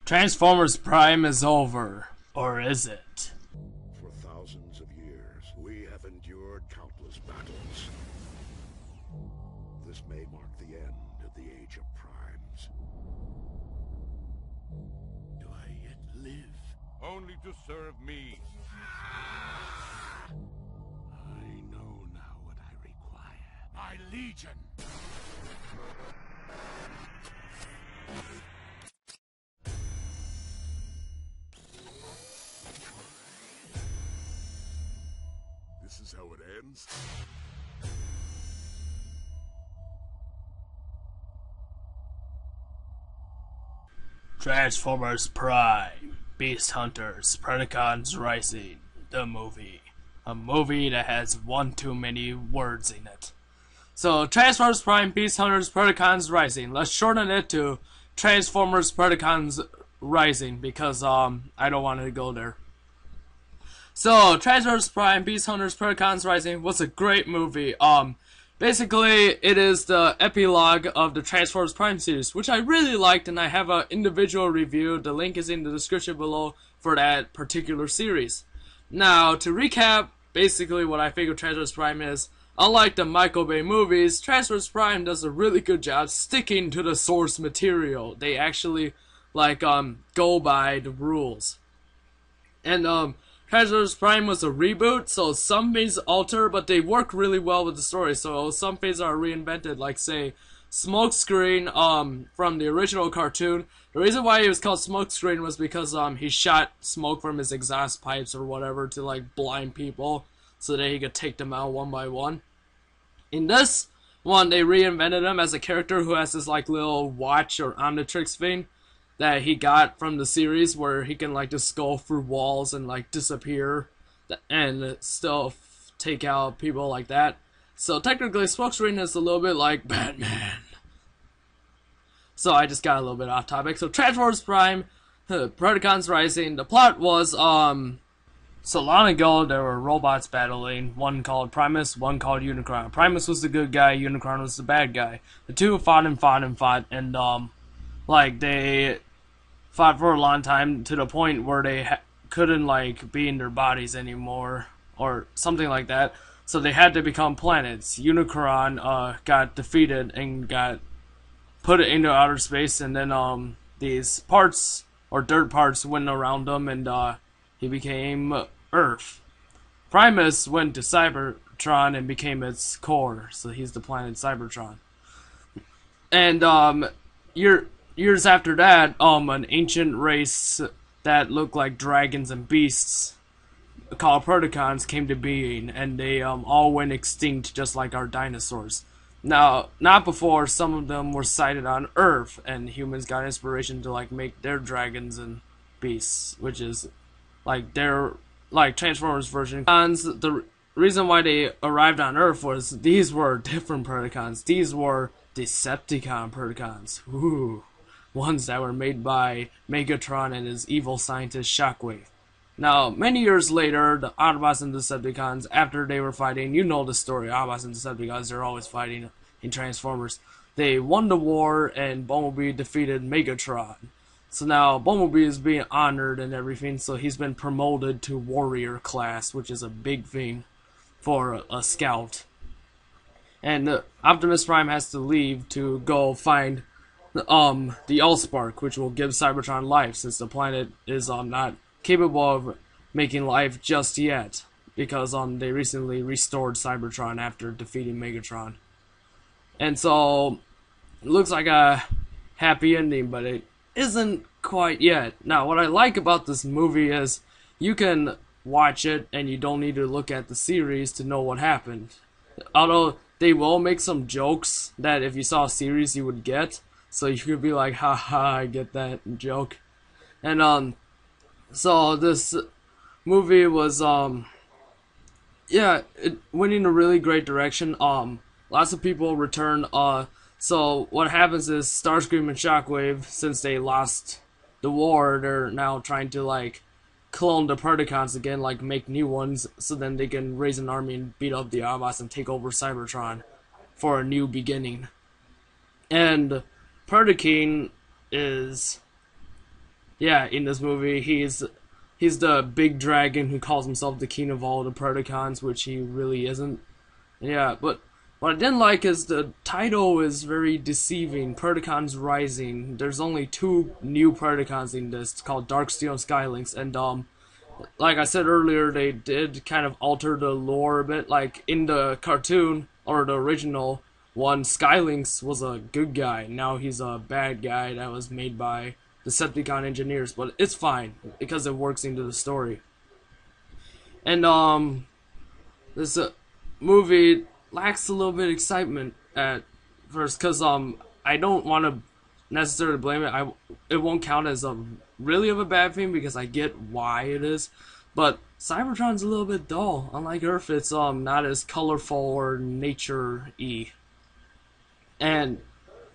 Transformers Prime is over. Or is it? For thousands of years, we have endured countless battles. This may mark the end of the Age of Primes. Do I yet live? Only to serve me. I know now what I require. My legion. This is how it ends? Transformers Prime, Beast Hunters, Predacons Rising, the movie. A movie that has one too many words in it. So, Transformers Prime, Beast Hunters, Predacons Rising. Let's shorten it to Transformers Predacons Rising because I don't want to go there. So, Transformers Prime, Beast Hunters, Predacons Rising was a great movie. Basically, it is the epilogue of the Transformers Prime series, which I really liked, and I have an individual review. The link is in the description below for that particular series. Now, to recap, basically what I think of Transformers Prime is, unlike the Michael Bay movies, Transformers Prime does a really good job sticking to the source material. They actually, go by the rules. And, Transformers Prime was a reboot, so some things alter, but they work really well with the story. So some things are reinvented, like say Smokescreen from the original cartoon. The reason why it was called Smokescreen was because he shot smoke from his exhaust pipes or whatever to blind people so that he could take them out one by one. In this one, they reinvented him as a character who has this little watch or Omnitrix thing that he got from the series where he can just go through walls and disappear and still take out people like that. So technically Smokescreen is a little bit like Batman. So I just got a little bit off topic. So Transformers Prime, Predacons Rising, the plot was so long ago there were robots battling, one called Primus, one called Unicron. Primus was the good guy, Unicron was the bad guy. The two fought and they fought for a long time to the point where they couldn't be in their bodies anymore or something like that. So they had to become planets. Unicron got defeated and got put into outer space, and then these parts or dirt parts went around him, and he became Earth. Primus went to Cybertron and became its core, so he's the planet Cybertron. And years after that, an ancient race that looked like dragons and beasts called Predacons came to being, and they all went extinct just like our dinosaurs. Now, not before some of them were sighted on Earth, and humans got inspiration to make their dragons and beasts, which is their Transformers version. The reason why they arrived on Earth was these were different Predacons. These were Decepticon Predacons. Ooh. Ones that were made by Megatron and his evil scientist Shockwave. Now, many years later, the Autobots and Decepticons, after they were fighting, you know the story, Autobots and Decepticons, they're always fighting in Transformers. They won the war, and Bumblebee defeated Megatron. So now, Bumblebee is being honored and everything, so he's been promoted to Warrior class, which is a big thing for a scout. And Optimus Prime has to leave to go find the Allspark, which will give Cybertron life, since the planet is not capable of making life just yet, because they recently restored Cybertron after defeating Megatron. And so it looks like a happy ending, but it isn't quite yet. Now, what I like about this movie is you can watch it and you don't need to look at the series to know what happened. Although they will make some jokes that if you saw a series you would get. So you could be like, haha, I get that joke. And, so this movie was, it went in a really great direction. Lots of people return, so what happens is Starscream and Shockwave, since they lost the war, they're now trying to, clone the Predacons again, make new ones, so then they can raise an army and beat up the Autobots and take over Cybertron for a new beginning. And Predacon is yeah, in this movie, he's the big dragon who calls himself the king of all the Predacons, which he really isn't. Yeah, but what I didn't like is the title is very deceiving. Predacons Rising. There's only two new Predacons in this, called Darksteel and Skylinks, and like I said earlier, they did kind of alter the lore a bit. Like in the cartoon or the original one, Skylinks was a good guy. Now he's a bad guy that was made by Decepticon engineers, but it's fine because it works into the story. And this movie lacks a little bit of excitement at first because I don't want to necessarily blame it. It won't count as a really of a bad thing because I get why it is, but Cybertron's a little bit dull. Unlike Earth, it's not as colorful or nature-y, and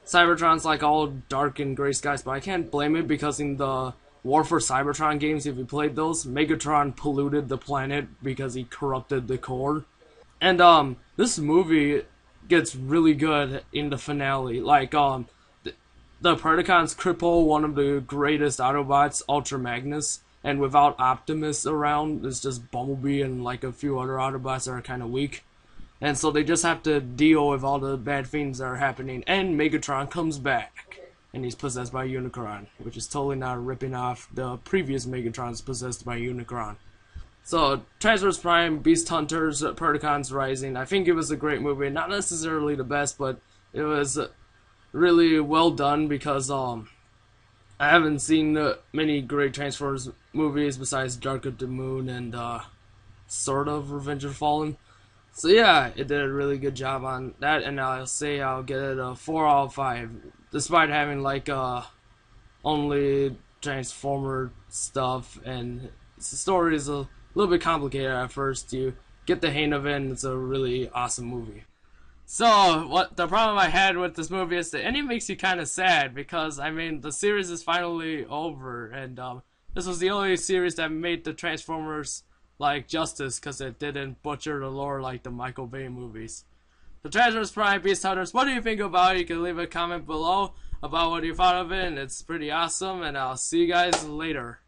Cybertron's like all dark and gray skies. But I can't blame it because in the War for Cybertron games, if you played those, Megatron polluted the planet because he corrupted the core. And this movie gets really good in the finale. Like the Predacons cripple one of the greatest Autobots, Ultra Magnus, and without Optimus around, it's just Bumblebee and like a few other Autobots that are kind of weak. And so they just have to deal with all the bad things that are happening. And Megatron comes back, and he's possessed by Unicron, which is totally not ripping off the previous Megatrons possessed by Unicron. So, Transformers Prime, Beast Hunters, Predacons Rising. I think it was a great movie. Not necessarily the best, but it was really well done because I haven't seen many great Transformers movies besides Dark of the Moon and sort of Revenge of the Fallen. So yeah, it did a really good job on that, and I'll say I'll get it a 4 out of 5, despite having like only Transformer stuff, and the story is a little bit complicated at first. You get the hang of it, and it's a really awesome movie. So, what the problem I had with this movie is the ending makes you kind of sad, because, I mean, the series is finally over, and this was the only series that made the Transformers, like, justice, because it didn't butcher the lore like the Michael Bay movies. The Transformers Prime Beast Hunters, what do you think about it? You can leave a comment below about what you thought of it, and it's pretty awesome, and I'll see you guys later.